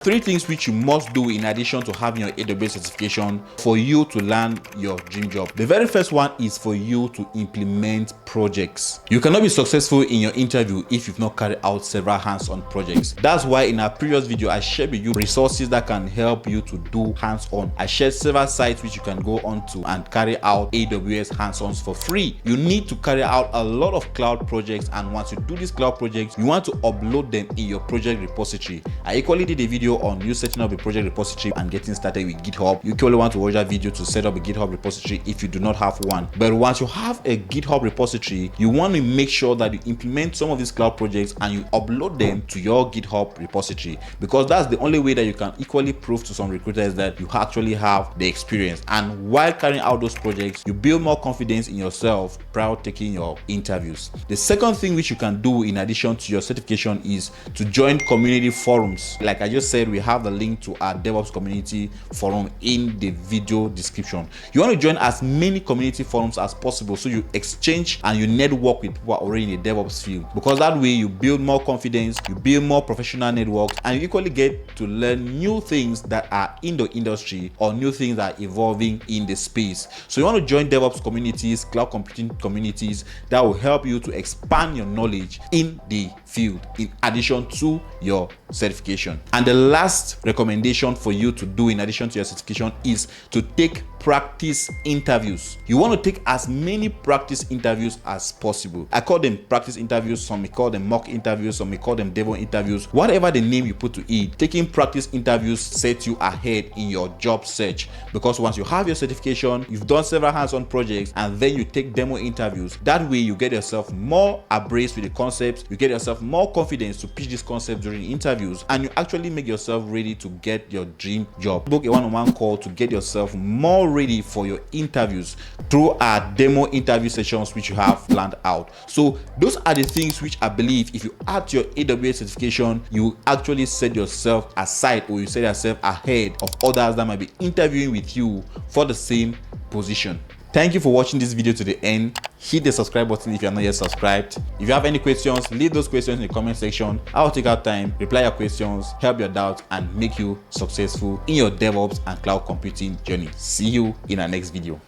3 things which you must do in addition to having your AWS certification for you to land your dream job. The very first one is for you to implement projects. You cannot be successful in your interview if you've not carried out several hands-on projects. That's why in our previous video, I shared with you resources that can help you to do hands-on. I shared several sites which you can go onto and carry out AWS hands-ons for free. You need to carry out a lot of cloud projects, and once you do these cloud projects, you want to upload them in your project repository. I equally did a video on you setting up a project repository and getting started with GitHub. You only want to watch that video to set up a GitHub repository if you do not have one. But once you have a GitHub repository, you want to make sure that you implement some of these cloud projects and you upload them to your GitHub repository, because that's the only way that you can equally prove to some recruiters that you actually have the experience. And while carrying out those projects, you build more confidence in yourself prior to taking your interviews. The second thing which you can do in addition to your certification is to join community forums. Like I just said, we have the link to our DevOps community forum in the video description. You want to join as many community forums as possible so you exchange and you network with people already in the DevOps field, because that way you build more confidence, you build more professional networks, and you equally get to learn new things that are in the industry or new things that are evolving in the space. So you want to join DevOps communities, cloud computing communities that will help you to expand your knowledge in the field in addition to your certification. And the last recommendation for you to do in addition to your certification is to take practice interviews. You want to take as many practice interviews as possible. I call them practice interviews, some may call them mock interviews, some may call them demo interviews. Whatever the name you put to it, taking practice interviews sets you ahead in your job search, because once you have your certification, you've done several hands-on projects, and then you take demo interviews. That way you get yourself more abreast with the concepts, you get yourself more confidence to pitch this concept during interviews, and you actually make yourself ready to get your dream job. Book a one-on-one call to get yourself more ready for your interviews through our demo interview sessions which you have planned out. So those are the things which I believe if you add your AWS certification, you actually set yourself aside, or you set yourself ahead of others that might be interviewing with you for the same position. Thank you for watching this video to the end. Hit the subscribe button if you are not yet subscribed. If you have any questions, leave those questions in the comment section. I will take out time, reply your questions, help your doubts, and make you successful in your DevOps and cloud computing journey. See you in our next video.